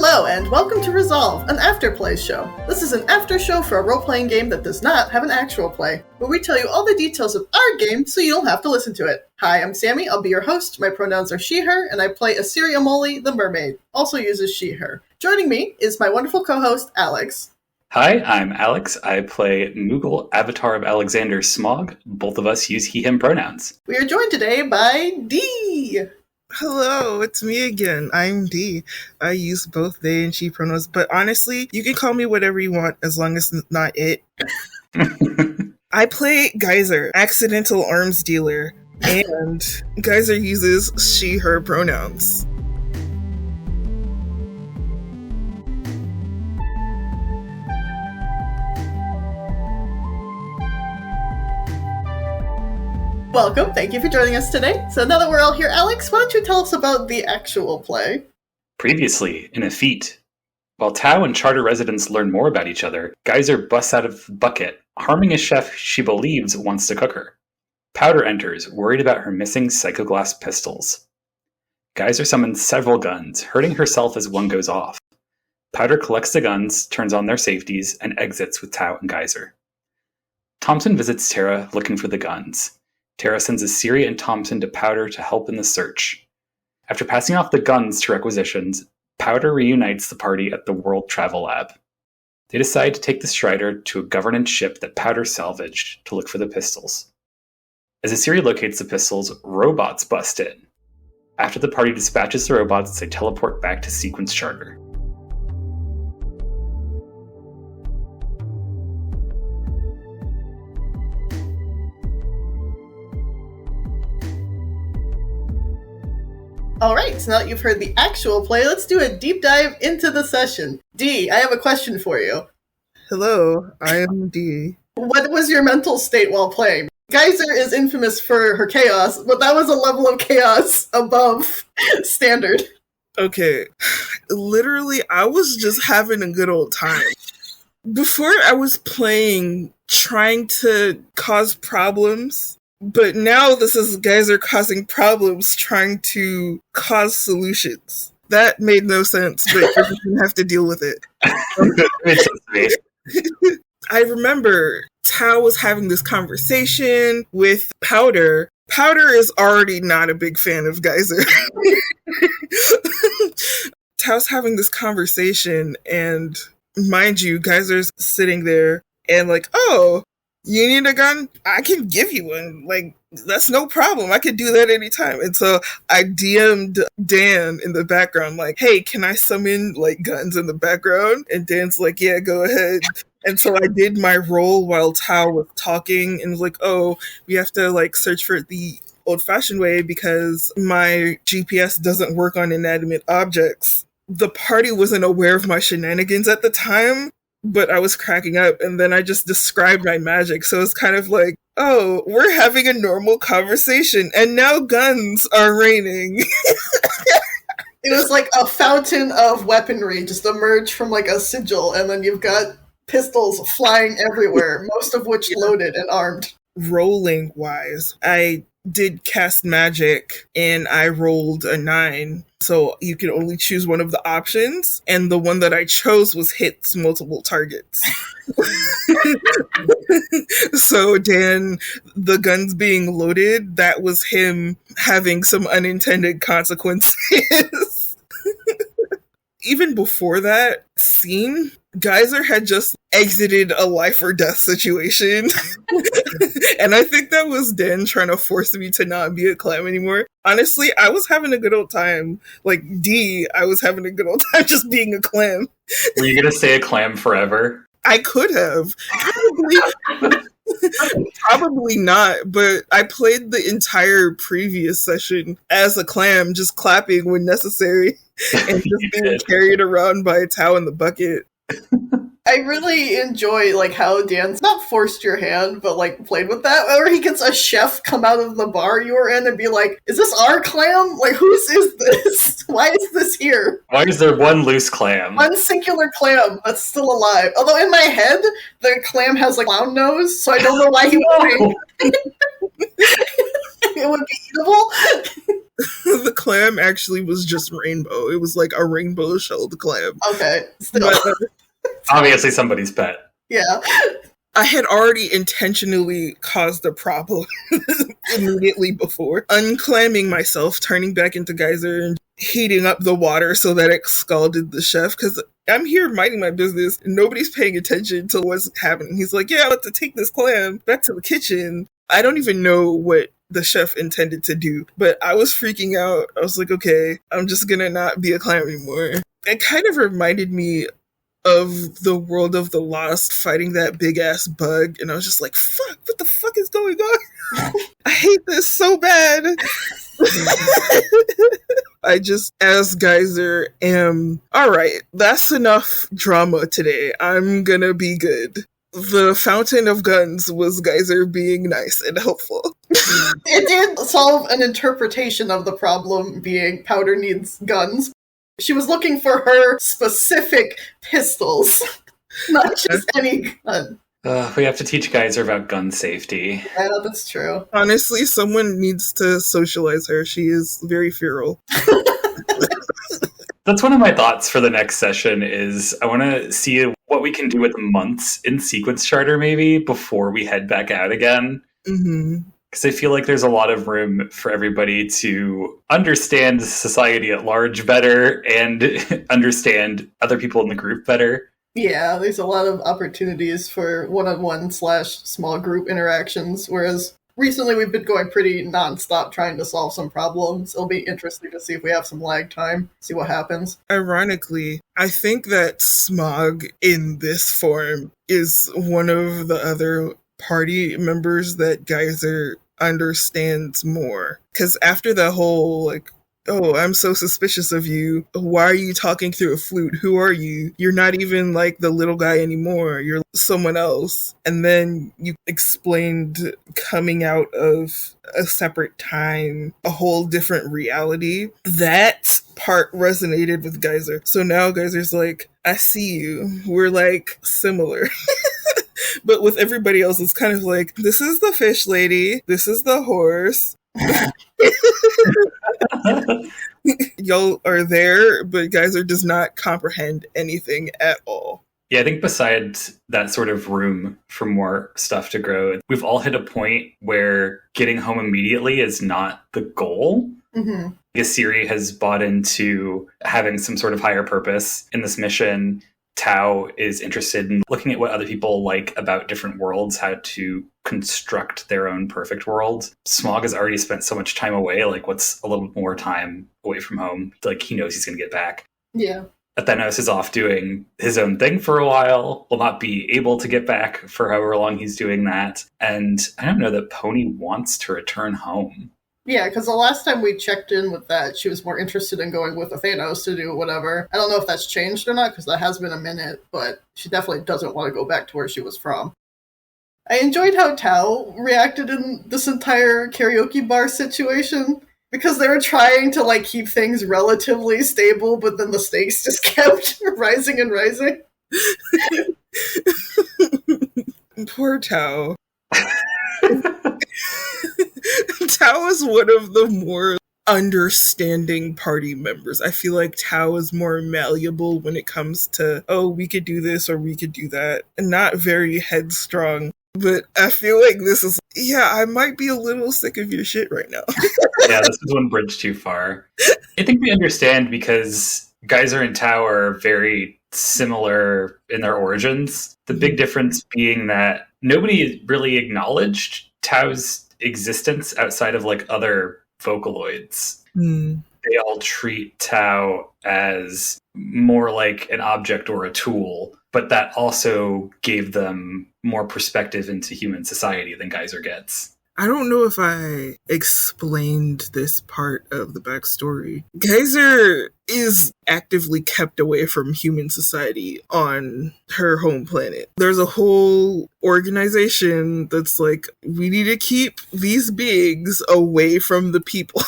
Hello, and welcome to Resolve, an after-play show. This is an after show for a role-playing game that does not have an actual play, where we tell you all the details of our game so you don't have to listen to it. Hi, I'm Sammie, I'll be your host. My pronouns are she, her, and I play IHadACowLOL, the mermaid, also uses she, her. Joining me is my wonderful co-host, Alex. Hi, I'm Alex. I play Moogle, Avatar of Alexander Smog. Both of us use he, him pronouns. We are joined today by Dee. Hello, it's me again. I'm Dee. I use both they and she pronouns, but honestly, you can call me whatever you want as long as it's not it. I play Geyser, accidental arms dealer, and Geyser uses she, her pronouns. Welcome, thank you for joining us today. So now that we're all here, Alex, why don't you tell us about the actual play? Previously, in EFFETE, while Tao and Charter residents learn more about each other, Geyser busts out of the bucket, harming a chef she believes wants to cook her. Powder enters, worried about her missing psychoglass pistols. Geyser summons several guns, hurting herself as one goes off. Powder collects the guns, turns on their safeties, and exits with Tao and Geyser. Thompson visits Tara looking for the guns. Tara sends Assyria and Thompson to Powder to help in the search. After passing off the guns to requisitions, Powder reunites the party at the World Travel Lab. They decide to take the Strider to a governance ship that Powder salvaged to look for the pistols. As Assyria locates the pistols, robots bust in. After the party dispatches the robots, they teleport back to Sequence Charter. Alright, so now that you've heard the actual play, let's do a deep dive into the session. Dee, I have a question for you. Hello, I am Dee. What was your mental state while playing? Geyser is infamous for her chaos, but that was a level of chaos above standard. Okay, literally, I was just having a good old time. Before I was playing, trying to cause problems. But now this is Geyser causing problems, trying to cause solutions. That made no sense, but you didn't have to deal with it. I remember Tao was having this conversation with Powder. Powder is already not a big fan of Geyser. Tao's having this conversation, and mind you, Geyser's sitting there and like, oh, you need a gun? I can give you one. Like, that's no problem. I could do that anytime. And so I DM'd Dan in the background, like, hey, can I summon, like, guns in the background? And Dan's like, yeah, go ahead. And so I did my role while Tao was talking and was like, oh, we have to, like, search for it the old-fashioned way because my GPS doesn't work on inanimate objects. The party wasn't aware of my shenanigans at the time, but I was cracking up, and then I just described my magic. So it's kind of like, oh, we're having a normal conversation, and now guns are raining. It was like a fountain of weaponry just emerged from like a sigil, and then you've got pistols flying everywhere, most of which loaded and armed. Rolling-wise, I did cast magic, and I rolled a 9. So you can only choose one of the options, and the one that I chose was hits multiple targets. So Dan, the guns being loaded, that was him having some unintended consequences. Even before that scene, Geyser had just exited a life or death situation. And I think that was Dan trying to force me to not be a clam anymore. Honestly, I was having a good old time. Like D, I was having a good old time just being a clam. Were you going to stay a clam forever? I could have. Probably not, but I played the entire previous session as a clam, just clapping when necessary, and just being carried around by a Tao in the bucket. I really enjoy like how Dan's not forced your hand, but like played with that. Or he gets a chef come out of the bar you were in and be like, "Is this our clam? Like, whose is this? Why is this here? Why is there one loose clam? One singular clam that's still alive." Although in my head, the clam has like clown nose, so I don't know why he would think it would be eatable. The clam actually was just rainbow. It was like a rainbow-shelled clam. Okay, still. But, Obviously somebody's pet. Yeah. I had already intentionally caused a problem immediately before, unclamming myself, turning back into Geyser, and heating up the water so that it scalded the chef, because I'm here minding my business and nobody's paying attention to what's happening. He's like, yeah, I have to take this clam back to the kitchen. I don't even know what the chef intended to do, but I was freaking out. I was like, okay, I'm just gonna not be a clam anymore. It kind of reminded me of the World of the Lost fighting that big ass bug, and I was just like, fuck, what the fuck is going on? I hate this so bad. I just, as Geyser, am alright, that's enough drama today. I'm gonna be good. The fountain of guns was Geyser being nice and helpful. It did solve an interpretation of the problem being Powder needs guns. She was looking for her specific pistols, not just any gun. We have to teach Geyser about gun safety. Yeah, that's true. Honestly, someone needs to socialize her. She is very feral. That's one of my thoughts for the next session is I want to see what we can do with months in sequence charter maybe before we head back out again. Mm-hmm. Because I feel like there's a lot of room for everybody to understand society at large better and understand other people in the group better. Yeah, there's a lot of opportunities for one-on-one / small group interactions, whereas recently we've been going pretty nonstop trying to solve some problems. It'll be interesting to see if we have some lag time, see what happens. Ironically, I think that Smog in this form is one of the other party members that Geyser understands more. Because after the whole, like, oh, I'm so suspicious of you. Why are you talking through a flute? Who are you? You're not even like the little guy anymore. You're someone else. And then you explained coming out of a separate time, a whole different reality. That part resonated with Geyser. So now Geyser's like, I see you. We're like similar. But with everybody else, it's kind of like, this is the fish lady. This is the horse. Y'all are there, but Geyser does not comprehend anything at all. Yeah, I think besides that sort of room for more stuff to grow, we've all hit a point where getting home immediately is not the goal. Mm-hmm. Siri has bought into having some sort of higher purpose in this mission. Tao is interested in looking at what other people like about different worlds, how to construct their own perfect world. Smog has already spent so much time away, like what's a little bit more time away from home? Like he knows he's going to get back. Yeah. Athenos is off doing his own thing for a while, will not be able to get back for however long he's doing that. And I don't know that Pony wants to return home. Yeah, because the last time we checked in with that, she was more interested in going with Athenos to do whatever. I don't know if that's changed or not, because that has been a minute, but she definitely doesn't want to go back to where she was from. I enjoyed how Tao reacted in this entire karaoke bar situation, because they were trying to, like, keep things relatively stable, but then the stakes just kept rising and rising. Poor Tao. Tao is one of the more understanding party members. I feel like Tao is more malleable when it comes to, oh, we could do this or we could do that, and not very headstrong. But I feel like this is, yeah, I might be a little sick of your shit right now. Yeah, this is one bridge too far. I think we understand because Geyser and Tao are very similar in their origins. The big difference being that nobody really acknowledged Tao's existence outside of like other Vocaloids. They all treat Tao as more like an object or a tool, but that also gave them more perspective into human society than Geyser gets. I don't know if I explained this part of the backstory. Geyser is actively kept away from human society on her home planet. There's a whole organization that's like, we need to keep these bigs away from the people.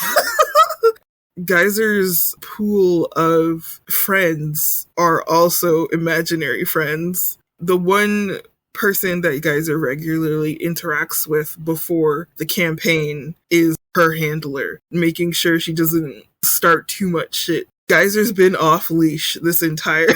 Geyser's pool of friends are also imaginary friends. The one person that Geyser regularly interacts with before the campaign is her handler, making sure she doesn't start too much shit. Geyser's been off leash this entire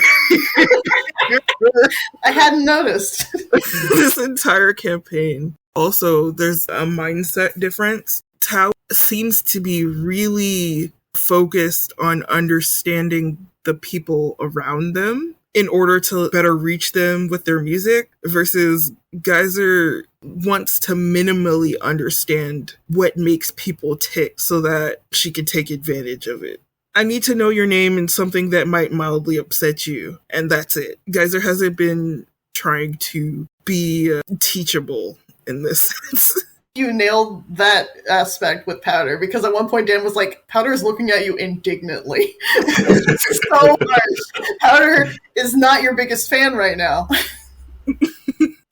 I hadn't noticed. this entire campaign. Also, there's a mindset difference. Tao seems to be really focused on understanding the people around them in order to better reach them with their music, versus Geyser wants to minimally understand what makes people tick so that she can take advantage of it. I need to know your name and something that might mildly upset you, and that's it. Geyser hasn't been trying to be teachable in this sense. You nailed that aspect with Powder, because at one point Dan was like, Powder is looking at you indignantly. So harsh. Powder is not your biggest fan right now.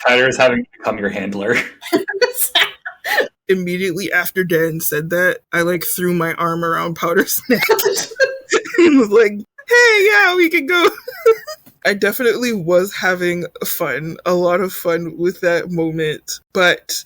Powder is having become your handler. Immediately after Dan said that, I threw my arm around Powder's neck and was like, hey, yeah, we can go. I definitely was having fun, a lot of fun with that moment. But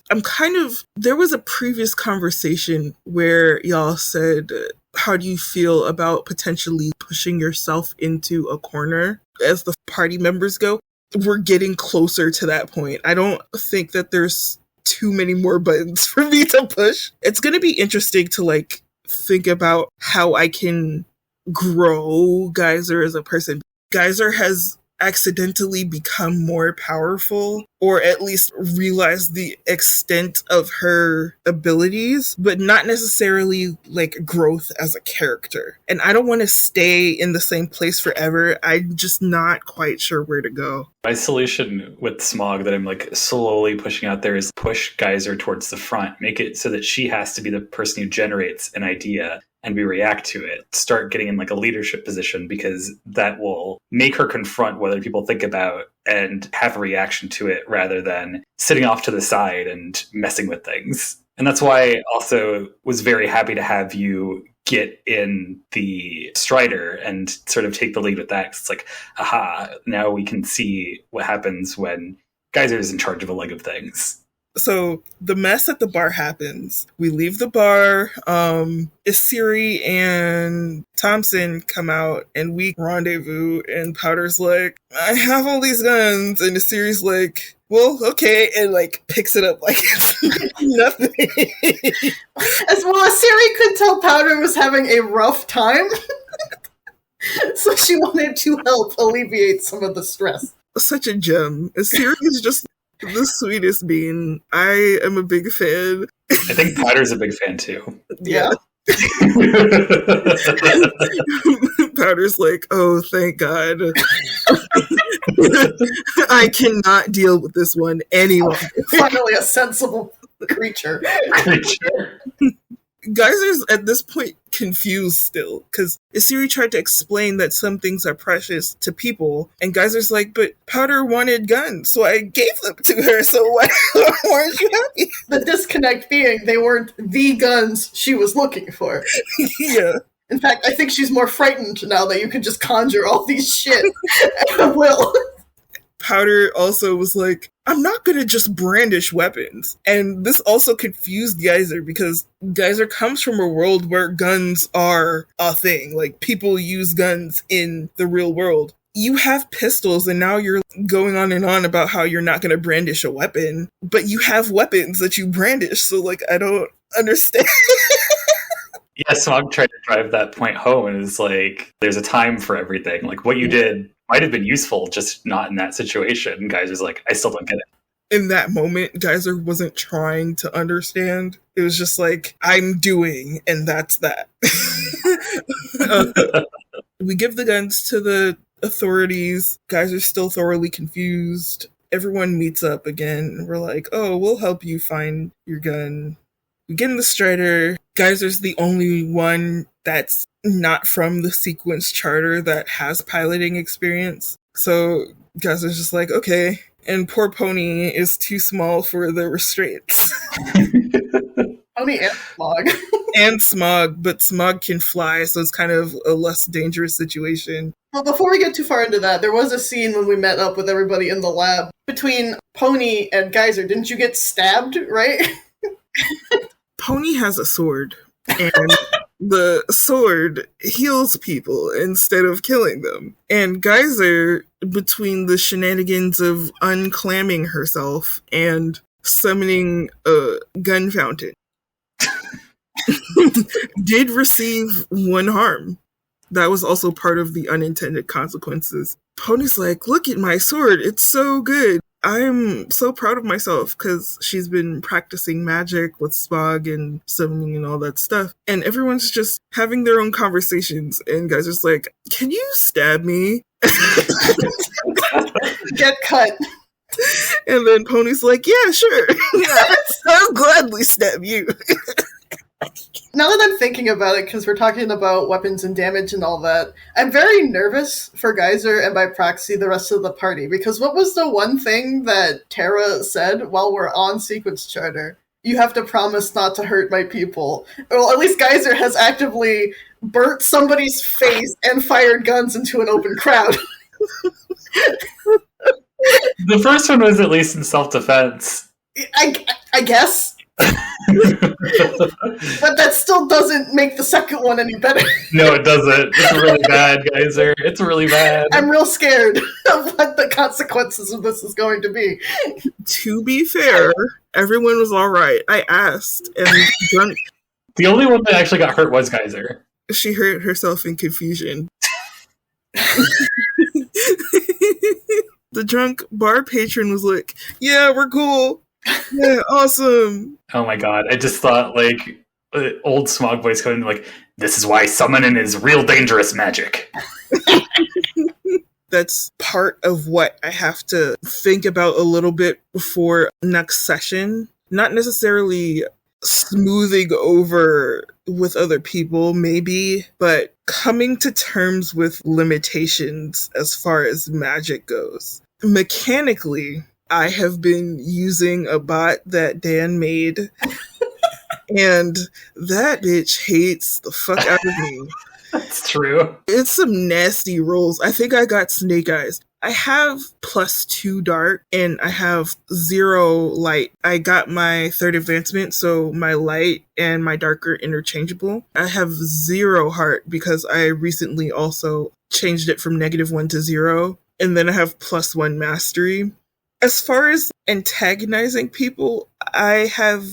there was a previous conversation where y'all said, how do you feel about potentially pushing yourself into a corner as the party members go? We're getting closer to that point. I don't think that there's too many more buttons for me to push. It's going to be interesting to think about how I can grow Geyser as a person. Geyser has accidentally become more powerful, or at least realize the extent of her abilities, but not necessarily growth as a character. And I don't want to stay in the same place forever. I'm just not quite sure where to go. My solution with Smog that I'm slowly pushing out there is push Geyser towards the front, make it so that she has to be the person who generates an idea and we react to it. Start getting in a leadership position, because that will make her confront what other people think about and have a reaction to it rather than sitting off to the side and messing with things. And that's why I also was very happy to have you get in the Strider and sort of take the lead with that. It's aha, now we can see what happens when Geyser is in charge of a leg of things. So the mess at the bar happens. We leave the bar. Isiri and Thompson come out and we rendezvous, and Powder's like, I have all these guns, and Isiri's like, well, okay, and picks it up like it's nothing. As well as Isiri could tell Powder was having a rough time. So she wanted to help alleviate some of the stress. Such a gem. Isiri is just the sweetest bean. I am a big fan. I think Powder's a big fan too. Yeah. Powder's like, oh, thank God. I cannot deal with this one any longer. Finally a sensible creature. Geyser's at this point confused still, because Isiri tried to explain that some things are precious to people, and Geyser's like, but Powder wanted guns, so I gave them to her, so why aren't you happy? The disconnect being they weren't the guns she was looking for. Yeah. In fact, I think she's more frightened now that you can just conjure all these shit at will. Powder also was like, I'm not gonna just brandish weapons. And this also confused Geyser, because Geyser comes from a world where guns are a thing. People use guns in the real world. You have pistols, and now you're going on and on about how you're not gonna brandish a weapon, but you have weapons that you brandish, so I don't understand. Yeah, Smog tried to drive that point home, and it's there's a time for everything. What you did might have been useful, just not in that situation. Geyser's I still don't get it. In that moment, Geyser wasn't trying to understand. It was just I'm doing, and that's that. We give the guns to the authorities. Geyser's still thoroughly confused. Everyone meets up again, and we're like, oh, we'll help you find your gun. We get in the Strider. Geyser's the only one that's not from the sequence charter that has piloting experience. So Geyser's just like, okay. And poor Pony is too small for the restraints. Pony and Smog. And Smog, but Smog can fly, so it's kind of a less dangerous situation. Well, before we get too far into that, there was a scene when we met up with everybody in the lab between Pony and Geyser. Didn't you get stabbed, right? Pony has a sword, and the sword heals people instead of killing them. And Geyser, between the shenanigans of unclamming herself and summoning a gun fountain, did receive one harm. That was also part of the unintended consequences. Pony's like, look at my sword, it's so good. I'm so proud of myself because she's been practicing magic with Smog and summoning and all that stuff. And everyone's just having their own conversations. And guys are just like, can you stab me? Get cut. And then Pony's like, yeah, sure. I'll gladly stab you. Now that I'm thinking about it, because we're talking about weapons and damage and all that, I'm very nervous for Geyser and by proxy the rest of the party, because what was the one thing that Tara said while we're on Sequence Charter? You have to promise not to hurt my people. Well, at least Geyser has actively burnt somebody's face and fired guns into an open crowd. The first one was at least in self-defense. I guess. But that still doesn't make the second one any better. No, it doesn't. It's really bad, Geyser. It's really bad. I'm real scared of what the consequences of this is going to be. To be fair, everyone was all right. I asked, and the only one that actually got hurt was Geyser. She hurt herself in confusion. The drunk bar patron was like, yeah, we're cool. Yeah, awesome. Oh my god, I just thought, like, old Smog voice going like, this is why summoning is real dangerous magic. That's part of what I have to think about a little bit before next session. Not necessarily smoothing over with other people, maybe, but coming to terms with limitations as far as magic goes. Mechanically, I have been using a bot that Dan made, and that bitch hates the fuck out of me. That's true. It's some nasty rolls. I think I got snake eyes. I have +2 dark, and I have 0 light. I got my 3rd advancement, so my light and my dark are interchangeable. I have 0 heart because I recently also changed it from -1 to 0, and then I have +1 mastery. As far as antagonizing people, I have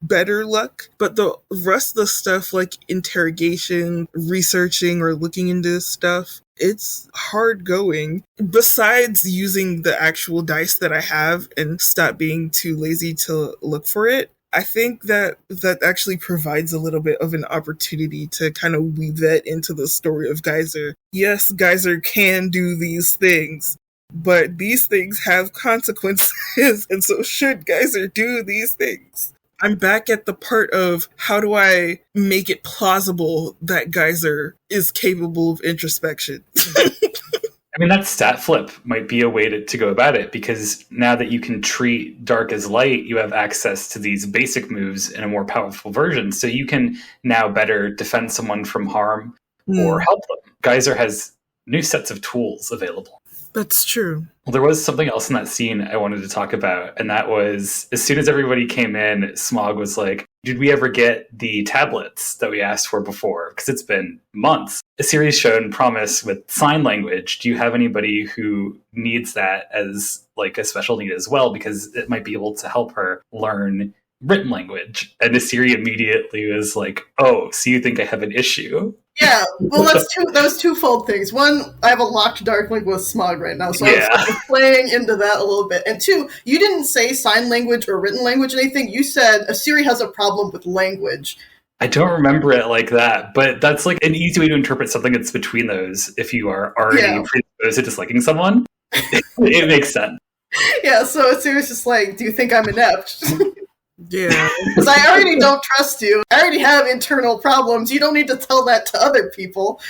better luck, but the rest of the stuff, like interrogation, researching, or looking into stuff, it's hard going. Besides using the actual dice that I have and stop being too lazy to look for it, I think that actually provides a little bit of an opportunity to kind of weave that into the story of Geyser. Yes, Geyser can do these things, but these things have consequences, and so should Geyser do these things? I'm back at the part of how do I make it plausible that Geyser is capable of introspection? I mean, that stat flip might be a way to go about it, because now that you can treat dark as light, you have access to these basic moves in a more powerful version. So you can now better defend someone from harm or help them. Geyser has new sets of tools available. That's true. Well, there was something else in that scene I wanted to talk about, and that was, as soon as everybody came in, Smog was like, did we ever get the tablets that we asked for before? Because it's been months. A series shown promise with sign language. Do you have anybody who needs that as like a special need as well? Because it might be able to help her learn written language. And Asiri immediately was like, oh, so you think I have an issue? Yeah, well, that was twofold things. One, I have a locked dark link with Smog right now, so I was playing into that a little bit. And two, you didn't say sign language or written language or anything. You said Asiri has a problem with language. I don't remember it like that, but that's like an easy way to interpret something that's between those if you are already predisposed to disliking someone. It makes sense. Yeah, so Asiri's just like, do you think I'm inept? Yeah. Because I already don't trust you. I already have internal problems. You don't need to tell that to other people.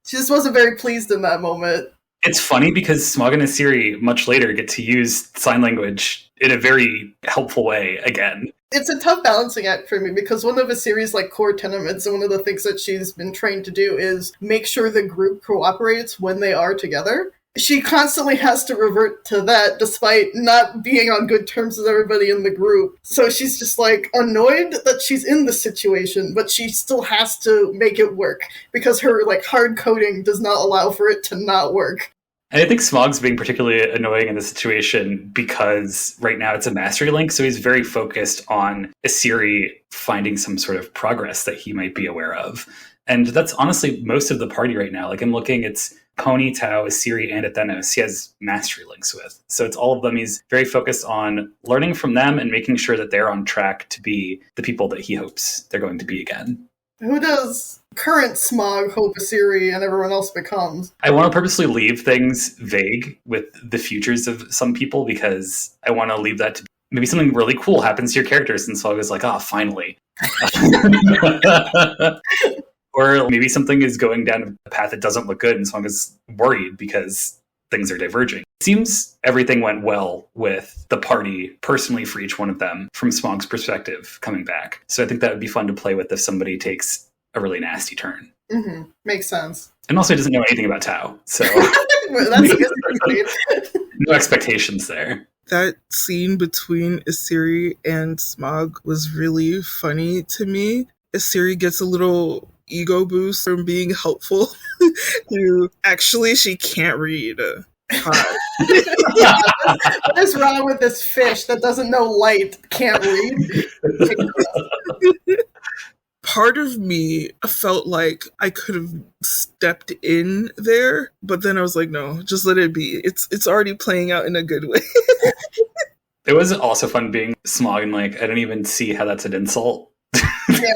She just wasn't very pleased in that moment. It's funny because Smog and Asiri much later get to use sign language in a very helpful way again. It's a tough balancing act for me because one of Asiri's like core tenements and one of the things that she's been trained to do is make sure the group cooperates when they are together. she constantly has to revert to that despite not being on good terms with everybody in the group. So she's just like annoyed that she's in the situation, but she still has to make it work because her like hard coding does not allow for it to not work. And I think Smog's being particularly annoying in this situation because right now it's a mastery link, so he's very focused on Asiri finding some sort of progress that he might be aware of. And that's honestly most of the party right now. Like I'm looking, it's Pony, Tau, Asiri, and Athenos he has mastery links with. So it's all of them. He's very focused on learning from them and making sure that they're on track to be the people that he hopes they're going to be again. Who does current Smog hope Asiri and everyone else becomes? I want to purposely leave things vague with the futures of some people because I want to leave that to maybe something really cool happens to your characters and Smog is like, finally. Or maybe something is going down a path that doesn't look good and Smog is worried because things are diverging. It seems everything went well with the party personally for each one of them from Smog's perspective coming back. So I think that would be fun to play with if somebody takes a really nasty turn. Mm-hmm. Makes sense. And also he doesn't know anything about Tau. So that's a good thing. No expectations there. That scene between Asiri and Smog was really funny to me. Asiri gets a little ego boost from being helpful to actually she can't read. What is wrong with this fish that doesn't know light, can't read? Part of me felt like I could have stepped in there, but then I was like, no, just let it be. It's already playing out in a good way. It was also fun being Smog and like, I don't even see how that's an insult. Yeah.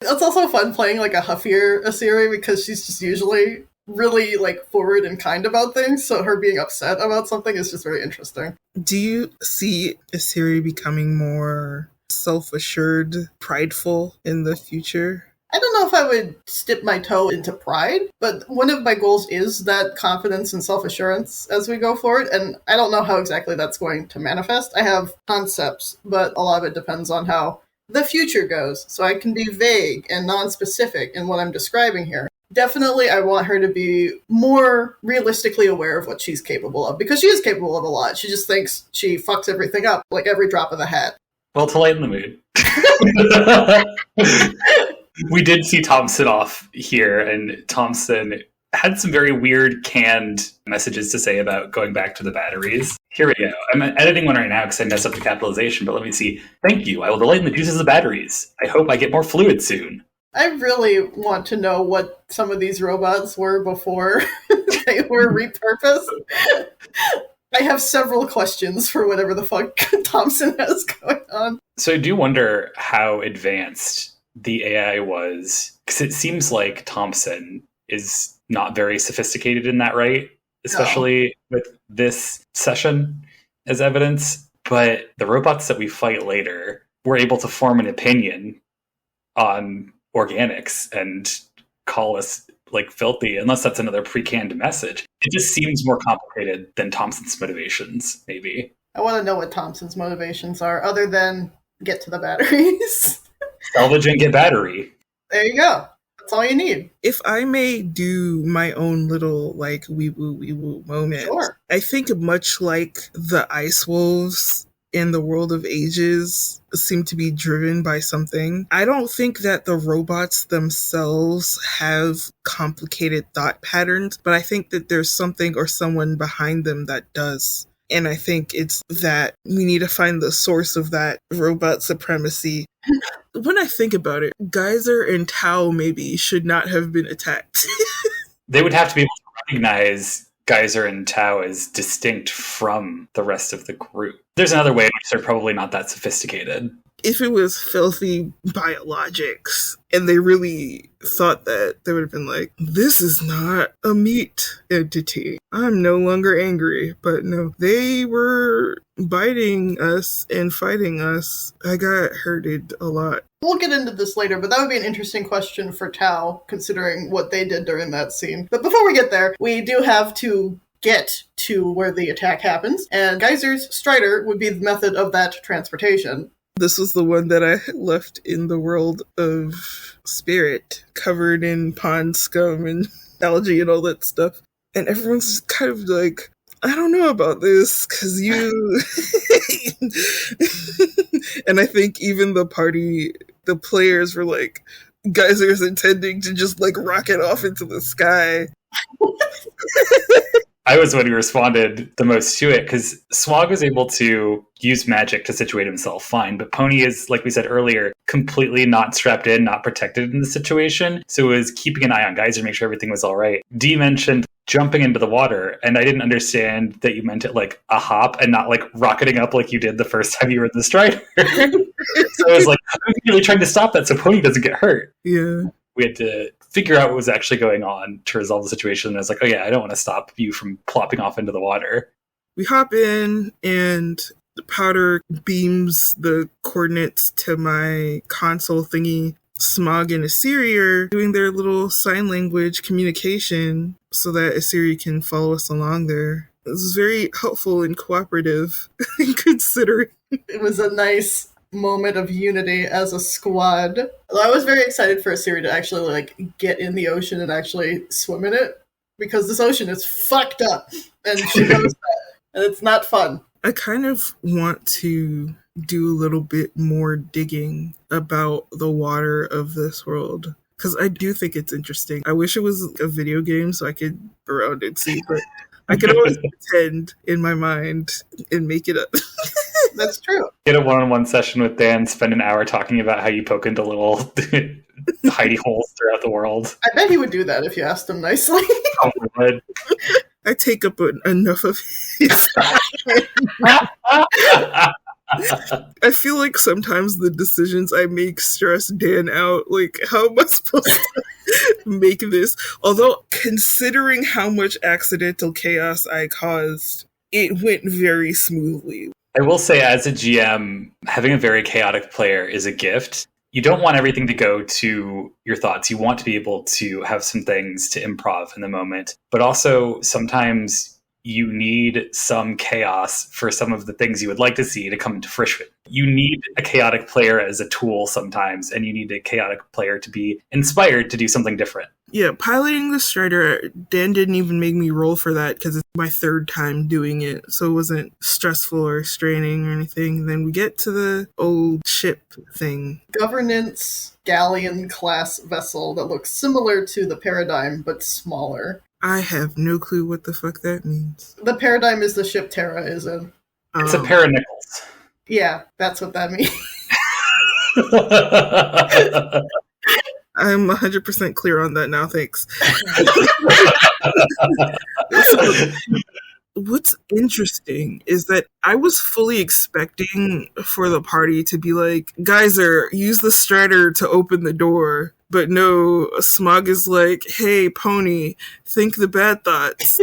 It's also fun playing like a huffier Asiri because she's just usually really like forward and kind about things, so her being upset about something is just very interesting. Do you see Asiri becoming more self-assured, prideful in the future? I don't know if I would dip my toe into pride, but one of my goals is that confidence and self-assurance as we go forward, and I don't know how exactly that's going to manifest. I have concepts, but a lot of it depends on how the future goes, so I can be vague and non-specific in what I'm describing here. Definitely, I want her to be more realistically aware of what she's capable of, because she is capable of a lot. She just thinks she fucks everything up, like every drop of the hat. Well, to lighten the mood. We did see Thompson off here, and Thompson had some very weird canned messages to say about going back to the batteries. Here we go. I'm editing one right now because I messed up the capitalization, but let me see. Thank you. I will delight in the juices of batteries. I hope I get more fluid soon. I really want to know what some of these robots were before they were repurposed. I have several questions for whatever the fuck Thompson has going on. So I do wonder how advanced the AI was, because it seems like Thompson is not very sophisticated in that, right? Especially with this session as evidence. But the robots that we fight later were able to form an opinion on organics and call us like filthy, unless that's another pre-canned message. It just seems more complicated than Thompson's motivations, maybe. I want to know what Thompson's motivations are, other than get to the batteries. Salvage and get battery. There you go. That's all you need. If I may do my own little, like, wee woo moment. Sure. I think much like the ice wolves in the world of ages seem to be driven by something. I don't think that the robots themselves have complicated thought patterns, but I think that there's something or someone behind them that does. And I think it's that we need to find the source of that robot supremacy. When I think about it, Geyser and Tau maybe should not have been attacked. They would have to be able to recognize Geyser and Tau as distinct from the rest of the group. There's another way in which they're probably not that sophisticated. If it was filthy biologics and they really thought that, they would have been like, this is not a meat entity. I'm no longer angry. But no, they were biting us and fighting us. I got hurted a lot. We'll get into this later, but that would be an interesting question for Tau, considering what they did during that scene. But before we get there, we do have to get to where the attack happens, and Geyser's Strider would be the method of that transportation. This was the one that I left in the world of spirit, covered in pond scum and algae and all that stuff. And everyone's kind of like, I don't know about this, because you... And I think even the players were like, Geyser's intending to just like rocket off into the sky. I was the one who responded the most to it, because Smog was able to use magic to situate himself fine, but Pony is, like we said earlier, completely not strapped in, not protected in the situation, so it was keeping an eye on Geyser to make sure everything was all right. Dee mentioned jumping into the water, and I didn't understand that you meant it like a hop and not like rocketing up like you did the first time you were in the Strider. So I was like, I'm really trying to stop that so Pony doesn't get hurt. Yeah. We had to figure out what was actually going on to resolve the situation. And I was like, oh yeah, I don't want to stop you from plopping off into the water. We hop in, and Powder beams the coordinates to my console thingy. Smog and Asiri are doing their little sign language communication so that Asiri can follow us along there. This is very helpful and cooperative, considering. It was a nice moment of unity as a squad. I was very excited for Asiri to actually like get in the ocean and actually swim in it, because this ocean is fucked up and she knows that, and it's not fun. I kind of want to do a little bit more digging about the water of this world, because I do think it's interesting. I wish it was a video game so I could around and see, but I could always pretend in my mind and make it up. That's true. Get a one-on-one session with Dan, spend an hour talking about how you poke into little hidey holes throughout the world. I bet he would do that if you asked him nicely. Probably would. I take up enough of his time. I feel like sometimes the decisions I make stress Dan out. Like, how am I supposed to make this? Although, considering how much accidental chaos I caused, it went very smoothly. I will say, as a GM, having a very chaotic player is a gift. You don't want everything to go to your thoughts. You want to be able to have some things to improv in the moment. But also, sometimes you need some chaos for some of the things you would like to see to come into fruition. You need a chaotic player as a tool sometimes, and you need a chaotic player to be inspired to do something different. Yeah, piloting the Strider, Dan didn't even make me roll for that because it's my third time doing it, so it wasn't stressful or straining or anything. Then we get to the old ship thing. Governance galleon class vessel that looks similar to the Paradigm, but smaller. I have no clue what the fuck that means. The Paradigm is the ship Terra is in. It's a pair of nickels. Yeah, that's what that means. I'm 100% clear on that now, thanks. What's interesting is that I was fully expecting for the party to be like, Geyser, use the Strider to open the door. But no, Smog is like, hey, Pony, think the bad thoughts.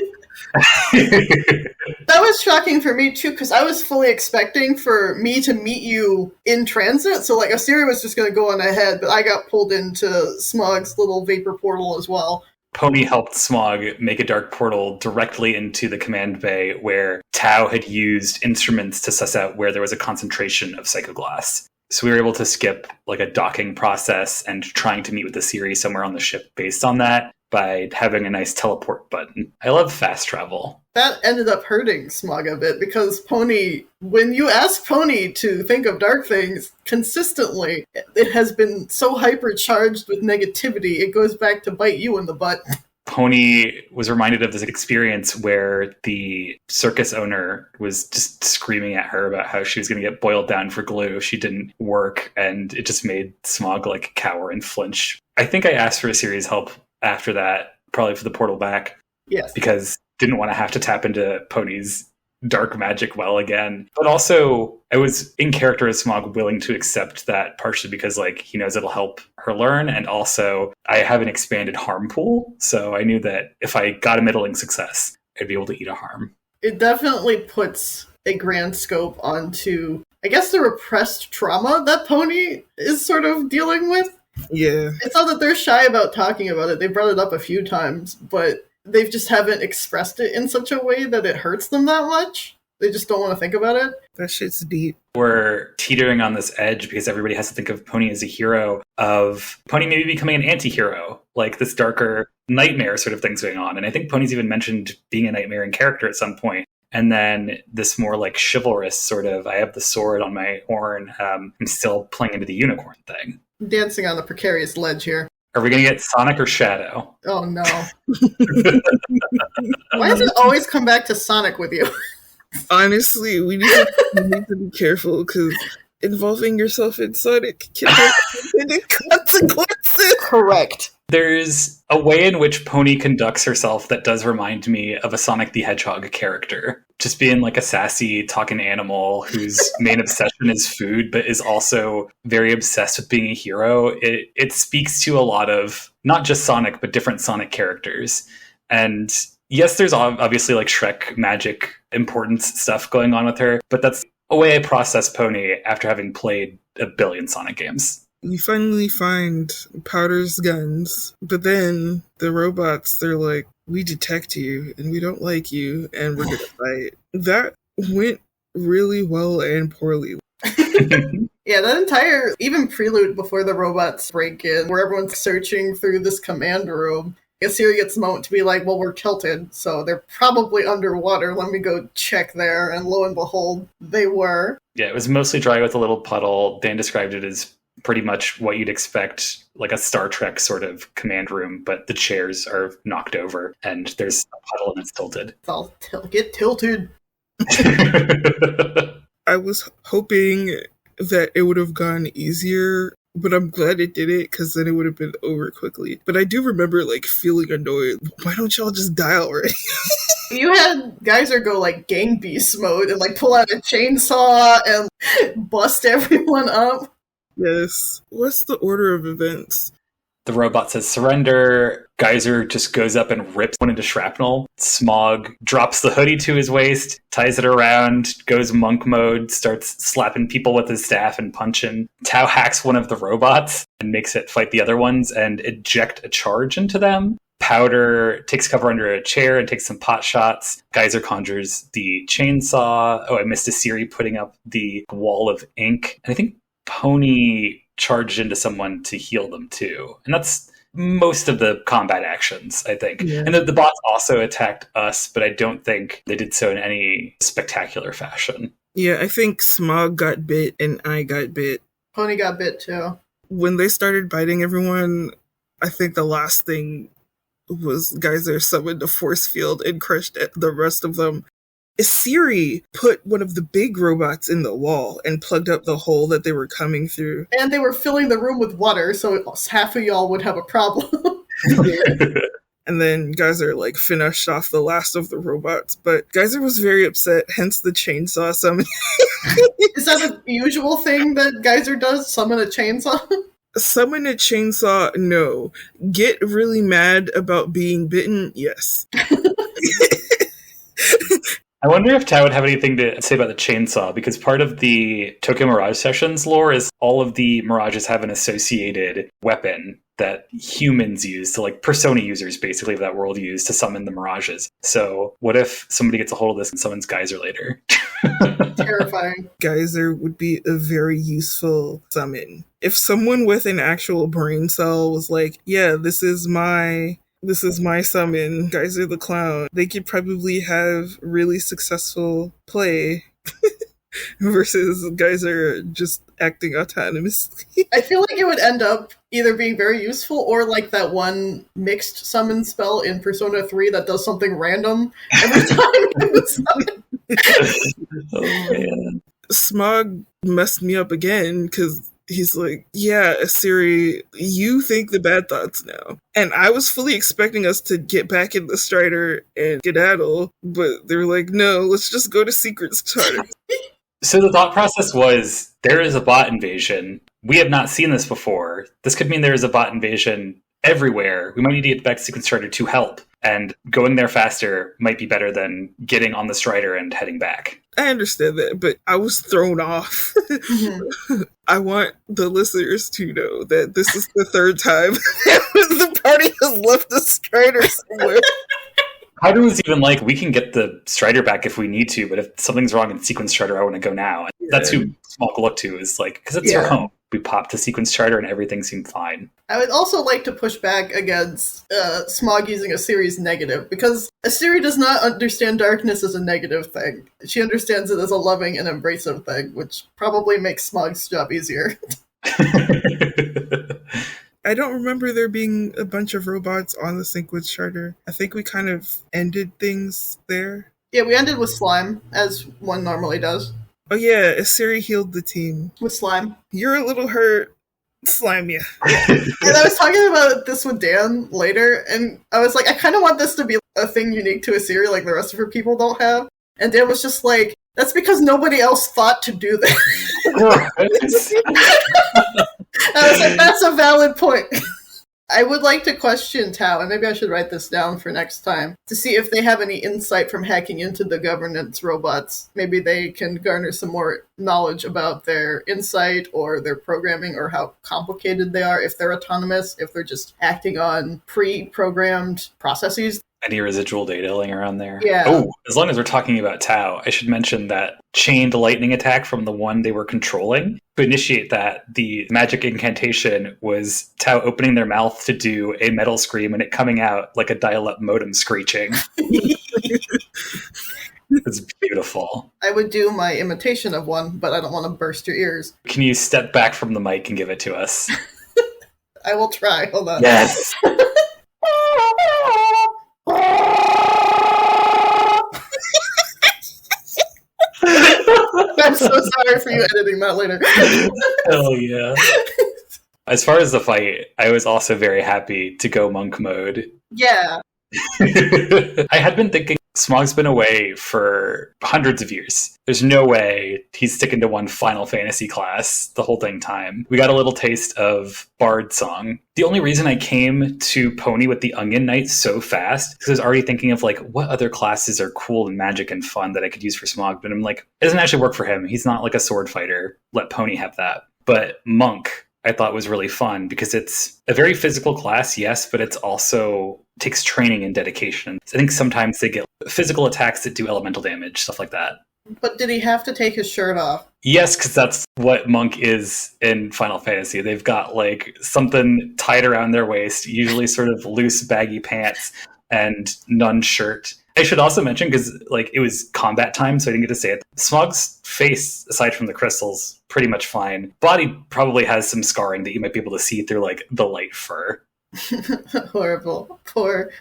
That was shocking for me, too, because I was fully expecting for me to meet you in transit. So, like, Asiri was just going to go on ahead, but I got pulled into Smog's little vapor portal as well. Pony helped Smog make a dark portal directly into the command bay where Tau had used instruments to suss out where there was a concentration of psychoglass. So we were able to skip like a docking process and trying to meet with the Asiri somewhere on the ship based on that by having a nice teleport button. I love fast travel. That ended up hurting Smog a bit because Pony, when you ask Pony to think of dark things consistently, it has been so hypercharged with negativity, it goes back to bite you in the butt. Pony was reminded of this experience where the circus owner was just screaming at her about how she was going to get boiled down for glue if she didn't work, and it just made Smog like cower and flinch. I think I asked for a series help after that, probably for the portal back. Yes. Because didn't want to have to tap into Pony's dark magic well again. But also, I was in character as Smog willing to accept that partially because like he knows it'll help her learn, and also I have an expanded harm pool, so I knew that if I got a middling success, I'd be able to eat a harm. It definitely puts a grand scope onto, I guess, the repressed trauma that Pony is sort of dealing with. Yeah. It's not that they're shy about talking about it. They brought it up a few times, but they just haven't expressed it in such a way that it hurts them that much. They just don't want to think about it. That shit's deep. We're teetering on this edge because everybody has to think of Pony as a hero, of Pony maybe becoming an anti-hero, like this darker nightmare sort of thing's going on. And I think Pony's even mentioned being a nightmare in character at some point. And then this more like chivalrous sort of, I have the sword on my horn, I'm still playing into the unicorn thing. Dancing on the precarious ledge here. Are we going to get Sonic or Shadow? Oh, no. Why does it always come back to Sonic with you? Honestly, we need to be careful because involving yourself in Sonic can have unintended consequences. Correct. There's a way in which Pony conducts herself that does remind me of a Sonic the Hedgehog character. Just being like a sassy, talking animal whose main obsession is food, but is also very obsessed with being a hero. It speaks to a lot of, not just Sonic, but different Sonic characters. And yes, there's obviously like Shrek magic importance stuff going on with her, but that's a way I process Pony after having played a billion Sonic games. You finally find Powder's guns, but then the robots, they're like, we detect you and we don't like you and we're gonna fight. That went really well and poorly. Yeah, that entire, even prelude before the robots break in, where everyone's searching through this command room, I guess Siri gets the moment to be like, well, we're tilted, so they're probably underwater. Let me go check there. And lo and behold, they were. Yeah, it was mostly dry with a little puddle. Dan described it as pretty much what you'd expect, like a Star Trek sort of command room, but the chairs are knocked over and there's a puddle and it's tilted. It's all get tilted. I was hoping that it would have gone easier, but I'm glad it did it because then it would have been over quickly. But I do remember like feeling annoyed. Why don't y'all just die already? You had Geyser go like gang beast mode and like pull out a chainsaw and bust everyone up. Yes. What's the order of events? The robot says surrender. Geyser just goes up and rips one into shrapnel. Smog drops the hoodie to his waist, ties it around, goes monk mode, starts slapping people with his staff and punching. Tao hacks one of the robots and makes it fight the other ones and eject a charge into them. Powder takes cover under a chair and takes some pot shots. Geyser conjures the chainsaw. Oh, I missed a Siri putting up the wall of ink. And I think Pony charged into someone to heal them too. And that's most of the combat actions, I think. Yeah. And the bots also attacked us, but I don't think they did so in any spectacular fashion. Yeah, I think Smog got bit and I got bit. Pony got bit too. When they started biting everyone, I think the last thing was Geyser summoned a force field and crushed the rest of them. Siri put one of the big robots in the wall and plugged up the hole that they were coming through. And they were filling the room with water, so half of y'all would have a problem. And then Geyser like finished off the last of the robots, but Geyser was very upset, hence the chainsaw summon. Is that a usual thing that Geyser does? Summon a chainsaw? Summon a chainsaw, no. Get really mad about being bitten, yes. I wonder if Tao would have anything to say about the chainsaw, because part of the Tokyo Mirage Sessions lore is all of the Mirages have an associated weapon that humans use, so like Persona users basically of that world use to summon the Mirages. So what if somebody gets a hold of this and summons Geyser later? Terrifying. Geyser would be a very useful summon. If someone with an actual brain cell was like, yeah, this is my summon, Geyser the Clown, they could probably have really successful play versus Geyser just acting autonomously. I feel like it would end up either being very useful or like that one mixed summon spell in Persona 3 that does something random every time you summon. Oh man. Smog messed me up again because he's like, yeah, Siri, you think the bad thoughts now. And I was fully expecting us to get back in the Strider and skedaddle, but they were like, no, let's just go to Secret Starter. So the thought process was, there is a bot invasion. We have not seen this before. This could mean there is a bot invasion everywhere. We might need to get back to Secret Starter to help. And going there faster might be better than getting on the Strider and heading back. I understand that, but I was thrown off. Mm-hmm. I want the listeners to know that this is the third time the party has left the Strider somewhere. Powder was even like, we can get the Strider back if we need to, but if something's wrong in Sequence Strider, I want to go now. And that's who Smog looked to, is like, because it's her home. We popped to Sequence Strider and everything seemed fine. I would also like to push back against Smog using Asiri's negative, because Asiri does not understand darkness as a negative thing. She understands it as a loving and embracive thing, which probably makes Smog's job easier. I don't remember there being a bunch of robots on the Sequence Charter. I think we kind of ended things there. Yeah, we ended with Slime, as one normally does. Oh yeah, Asiri healed the team. With Slime. You're a little hurt. Slime, yeah. And I was talking about this with Dan later, and I was like, I kind of want this to be a thing unique to Asiri, like the rest of her people don't have. And Dan was just like, that's because nobody else thought to do that. I was like, that's a valid point. I would like to question Tau, and maybe I should write this down for next time, to see if they have any insight from hacking into the governance robots. Maybe they can garner some more knowledge about their insight or their programming or how complicated they are, if they're autonomous, if they're just acting on pre-programmed processes. Any residual data laying around there? Yeah. Oh, as long as we're talking about Tau, I should mention that chained lightning attack from the one they were controlling. To initiate that, the magic incantation was Tau opening their mouth to do a metal scream and it coming out like a dial-up modem screeching. It's beautiful. I would do my imitation of one, but I don't want to burst your ears. Can you step back from the mic and give it to us? I will try. Hold on. Yes. I'm so sorry for you editing that later. Hell yeah. As far as the fight, I was also very happy to go monk mode. Yeah. I had been thinking, Smog's been away for hundreds of years. There's no way he's sticking to one Final Fantasy class the whole dang time. We got a little taste of Bard Song. The only reason I came to Pony with the Onion Knight so fast is because I was already thinking of like what other classes are cool and magic and fun that I could use for Smog, but I'm like, it doesn't actually work for him. He's not like a sword fighter. Let Pony have that. But Monk, I thought was really fun because it's a very physical class, yes, but it's also takes training and dedication. I think sometimes they get physical attacks that do elemental damage, stuff like that. But did he have to take his shirt off? Yes, because that's what Monk is in Final Fantasy. They've got like something tied around their waist, usually sort of loose, baggy pants and none shirt. I should also mention, because like it was combat time, so I didn't get to say it. Smog's face, aside from the crystals, pretty much fine. Body probably has some scarring that you might be able to see through like the light fur. Horrible. Poor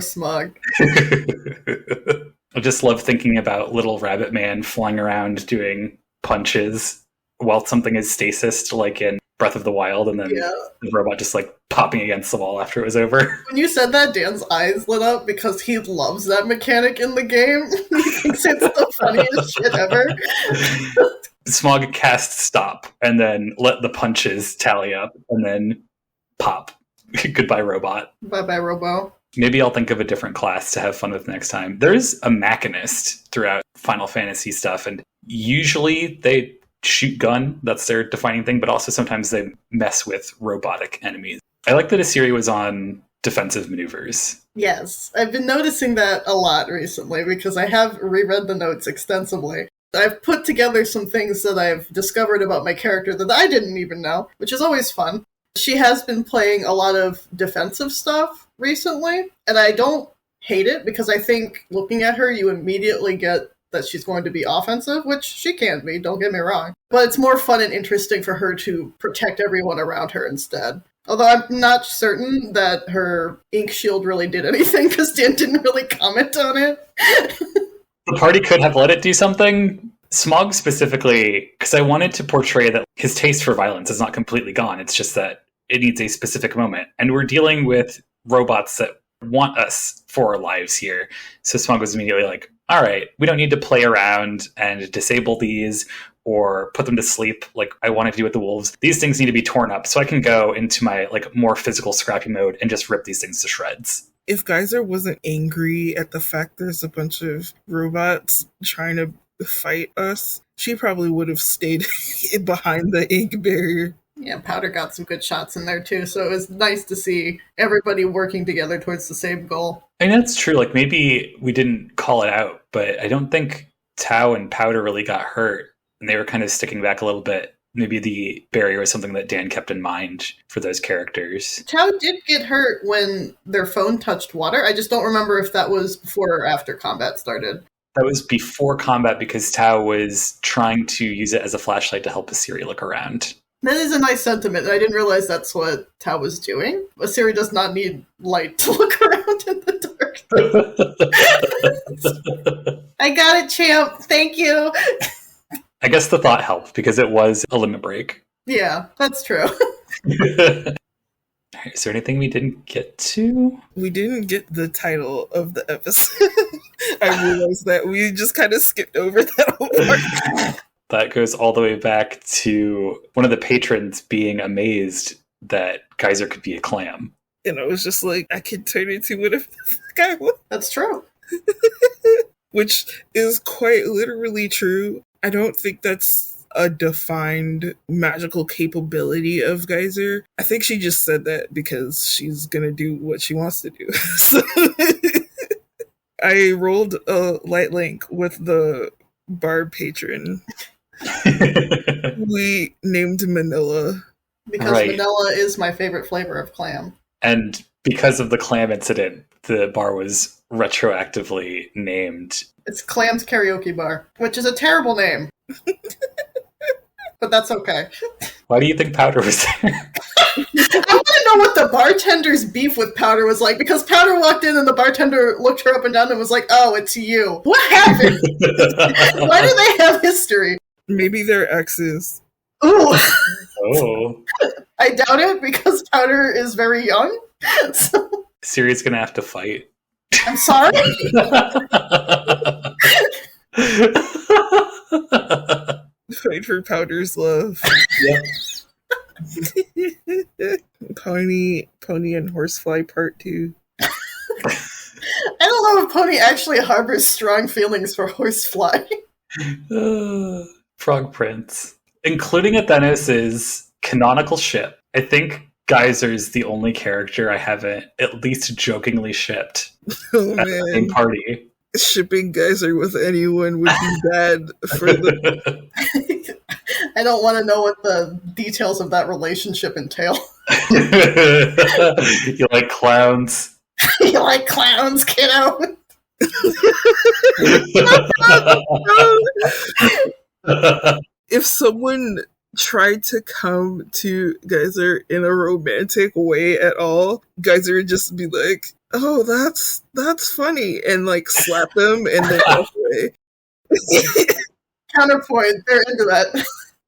Smog. I just love thinking about little rabbit man flying around doing punches while something is stasis, like in Breath of the Wild, and then the robot just like popping against the wall after it was over. When you said that, Dan's eyes lit up because he loves that mechanic in the game. He thinks it's the funniest shit ever. Smog cast stop and then let the punches tally up and then pop. Goodbye, robot. Bye-bye, Robo. Maybe I'll think of a different class to have fun with next time. There's a machinist throughout Final Fantasy stuff, and usually they shoot gun. That's their defining thing, but also sometimes they mess with robotic enemies. I like that Asiri was on defensive maneuvers. Yes, I've been noticing that a lot recently because I have reread the notes extensively. I've put together some things that I've discovered about my character that I didn't even know, which is always fun. She has been playing a lot of defensive stuff recently, and I don't hate it because I think looking at her, you immediately get that she's going to be offensive, which she can be, don't get me wrong. But it's more fun and interesting for her to protect everyone around her instead. Although I'm not certain that her ink shield really did anything because Dan didn't really comment on it. The party could have let it do something. Smog specifically, because I wanted to portray that his taste for violence is not completely gone. It's just that it needs a specific moment. And we're dealing with robots that want us for our lives here. So Smog was immediately like, all right, we don't need to play around and disable these or put them to sleep like I wanted to do with the wolves. These things need to be torn up so I can go into my like more physical scrappy mode and just rip these things to shreds. If Geyser wasn't angry at the fact there's a bunch of robots trying to fight us, she probably would have stayed behind the ink barrier. Yeah, Powder got some good shots in there too, so it was nice to see everybody working together towards the same goal. I mean, that's true. Like, maybe we didn't call it out, but I don't think Tao and Powder really got hurt, and they were kind of sticking back a little bit. Maybe the barrier was something that Dan kept in mind for those characters. Tao did get hurt when their phone touched water. I just don't remember if that was before or after combat started. That was before combat because Tao was trying to use it as a flashlight to help Asiri look around. That is a nice sentiment. I didn't realize that's what Tao was doing. Asiri does not need light to look around in the dark. I got it, champ. Thank you. I guess the thought helped because it was a limit break. Yeah, that's true. Is there anything we didn't get to? We didn't get the title of the episode. I realized that we just kind of skipped over that whole part. That goes all the way back to one of the patrons being amazed that Geyser could be a clam. And I was just like, I can turn into whatever the fuck I want. That's true. Which is quite literally true. I don't think that's a defined magical capability of Geyser. I think she just said that because she's gonna do what she wants to do. So I rolled a light link with the Barb patron. We named Manila. Because Manila is my favorite flavor of clam. And because of the clam incident, the bar was retroactively named. It's Clam's Karaoke Bar, which is a terrible name. But that's okay. Why do you think Powder was there? I want to know what the bartender's beef with Powder was like, because Powder walked in and the bartender looked her up and down and was like, oh, it's you. What happened? Why do they have history? Maybe they're exes. Ooh. Oh. I doubt it because Powder is very young. So. Siri's gonna have to fight. I'm sorry? Fight for Powder's love. Yep. Pony and Horsefly Part 2. I don't know if Pony actually harbors strong feelings for Horsefly. Frog Prince. Including Athenos' canonical ship, I think Geyser's the only character I haven't at least jokingly shipped Oh, at the same party. Shipping Geyser with anyone would be bad for the... I don't want to know what the details of that relationship entail. You like clowns? You like clowns, kiddo? If someone tried to come to Geyser in a romantic way at all, Geyser would just be like, oh, that's funny, and like slap them and then walk away. Counterpoint, they're into that.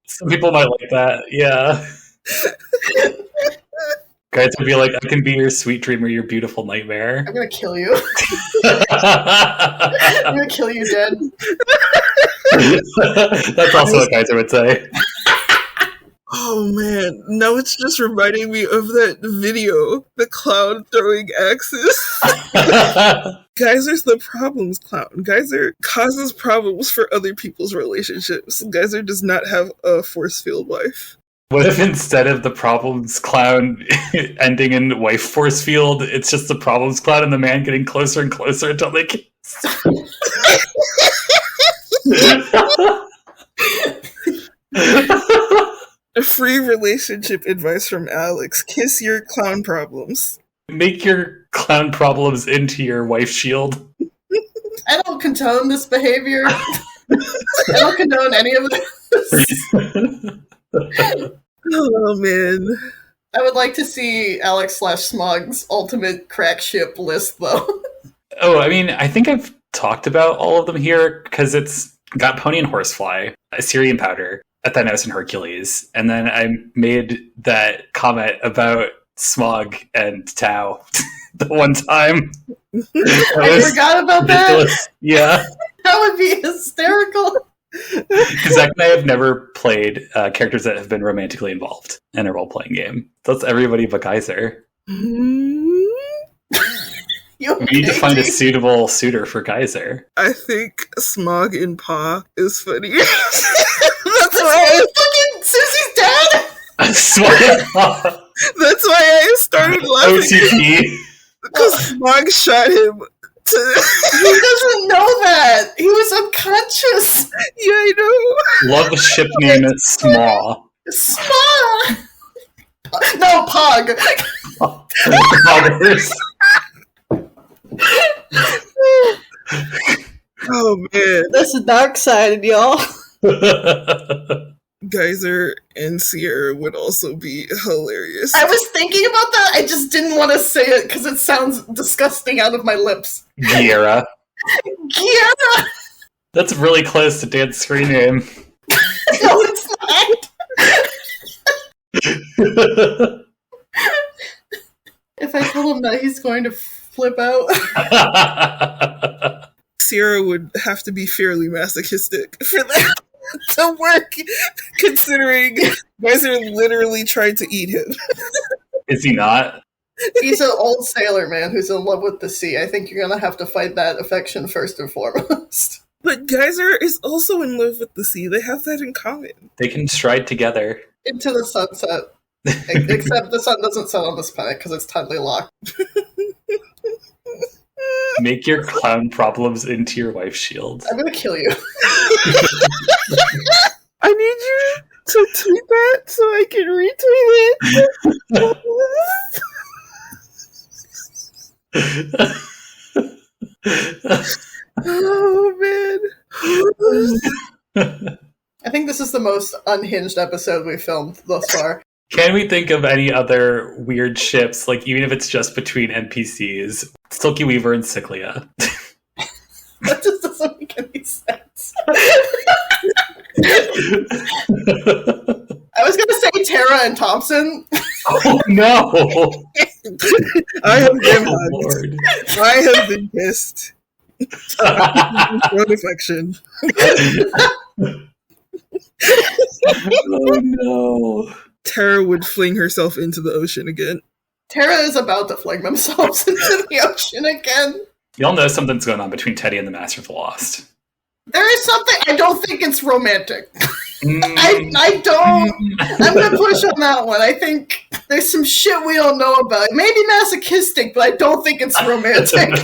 Some people might like that, yeah. Guys would be like, I can be your sweet dream or your beautiful nightmare. I'm gonna kill you. I'm gonna kill you dead. That's also what Geyser would say. Oh man, now it's just reminding me of that video, the clown throwing axes. Geyser's the problems clown. Geyser causes problems for other people's relationships. Geyser does not have a force field wife. What if instead of the problems clown ending in wife force field, it's just the problems clown and the man getting closer and closer until they kiss? A free relationship advice from Alex. Kiss your clown problems. Make your clown problems into your wife shield. I don't condone this behavior. I don't condone any of this. Oh man. I would like to see Alex/Smog's ultimate crack ship list, though. Oh, I mean, I think I've talked about all of them here, because it's got Pony and Horsefly, Assyrian Powder, Athenos and Hercules, and then I made that comment about Smog and Tao the one time. I forgot about ridiculous. That. Yeah. That would be hysterical. Because Zach and I have never played characters that have been romantically involved in a role-playing game. That's everybody but Geyser. You we need to find a suitable suitor for Geyser. I think Smog and Pa is funny. That's right. Fucking Susie's dad? That's why I started laughing. OCP. Because Mog shot him. He doesn't know that. He was unconscious. Yeah, I know. Love ship name is Small. Small. No, Pog. Poggers. Oh man, that's the dark side, y'all. Geyser and Sierra would also be hilarious. I was thinking about that. I just didn't want to say it because it sounds disgusting out of my lips. Giera. Giera. That's really close to Dan's screen name. No, it's not. If I tell him that, he's going to flip out. Sierra would have to be fairly masochistic for that to work, considering Geyser literally tried to eat him. Is he not? He's an old sailor man who's in love with the sea. I think you're going to have to fight that affection first and foremost. But Geyser is also in love with the sea. They have that in common. They can stride together. Into the sunset. Except the sun doesn't set on this planet because it's totally locked. Make your clown problems into your wife's shield. I'm going to kill you. I need you to tweet that so I can retweet it. Oh, man. I think this is the most unhinged episode we've filmed thus far. Can we think of any other weird ships, like even if it's just between NPCs? Silky Weaver and Ciclia. That just doesn't make any sense. I was going to say Tara and Thompson. Oh no! I have been hugged. I have been kissed. One affection. Oh no. Tara would fling herself into the ocean again. Tara is about to fling themselves into the ocean again. Y'all know something's going on between Teddy and the Master of the Lost. There is something. I don't think it's romantic. I don't. I'm going to push on that one. I think there's some shit we don't know about. It may be masochistic, but I don't think it's romantic.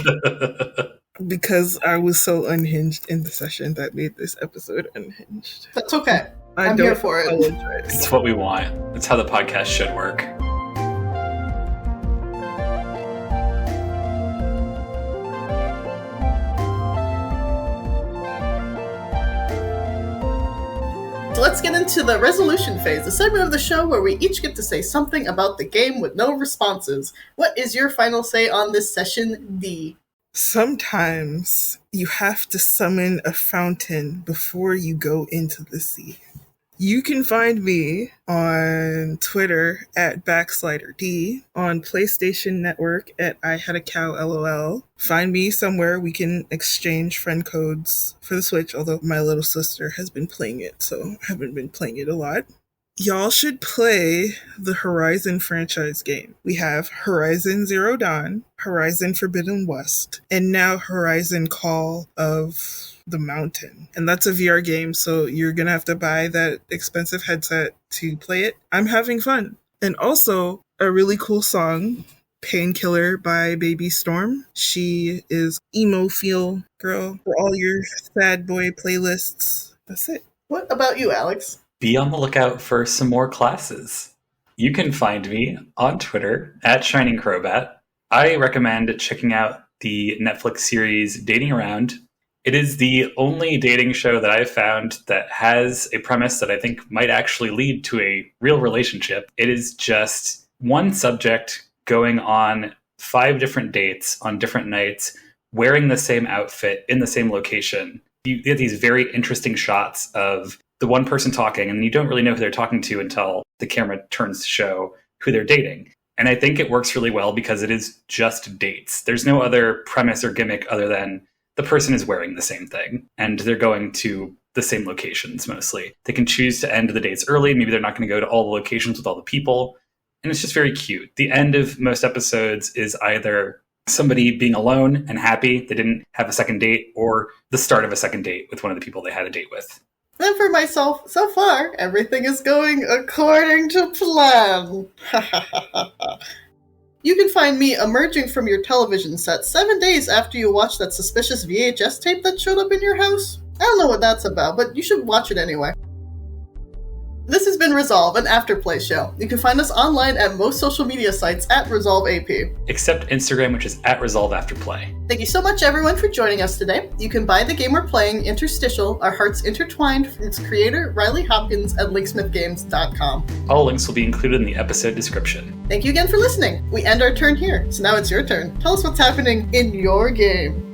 Because I was so unhinged in the session that made this episode unhinged. That's okay. I'm here for it. It's what we want. That's how the podcast should work. So let's get into the resolution phase, the segment of the show where we each get to say something about the game with no responses. What is your final say on this session, D? Sometimes you have to summon a fountain before you go into the sea. You can find me on Twitter at @BacksliderD, on PlayStation Network at IHadACowLOL. Find me somewhere we can exchange friend codes for the Switch, although my little sister has been playing it, so I haven't been playing it a lot. Y'all should play the Horizon franchise game. We have Horizon Zero Dawn, Horizon Forbidden West, and now Horizon Call of the Mountain. And that's a VR game, so you're gonna have to buy that expensive headset to play it. I'm having fun. And also, a really cool song, Painkiller by Baby Storm. She is emo feel girl for all your sad boy playlists. That's it. What about you, Alex? Be on the lookout for some more classes. You can find me on Twitter at ShiningCrowbat. I recommend checking out the Netflix series Dating Around. It is the only dating show that I've found that has a premise that I think might actually lead to a real relationship. It is just one subject going on 5 different dates on different nights, wearing the same outfit in the same location. You get these very interesting shots of the one person talking, and you don't really know who they're talking to until the camera turns to show who they're dating. And I think it works really well because it is just dates. There's no other premise or gimmick other than the person is wearing the same thing, and they're going to the same locations mostly. They can choose to end the dates early. Maybe they're not going to go to all the locations with all the people. And it's just very cute. The end of most episodes is either somebody being alone and happy they didn't have a second date, or the start of a second date with one of the people they had a date with. And for myself, so far, everything is going according to plan. You can find me emerging from your television set 7 days after you watch that suspicious VHS tape that showed up in your house. I don't know what that's about, but you should watch it anyway. This has been Resolve, an Afterplay show. You can find us online at most social media sites at ResolveAP. Except Instagram, which is at ResolveAfterPlay. Thank you so much, everyone, for joining us today. You can buy the game we're playing, Interstitial, Our Hearts Intertwined, from its creator, Riley Hopkins, at linksmithgames.com. All links will be included in the episode description. Thank you again for listening. We end our turn here, so now it's your turn. Tell us what's happening in your game.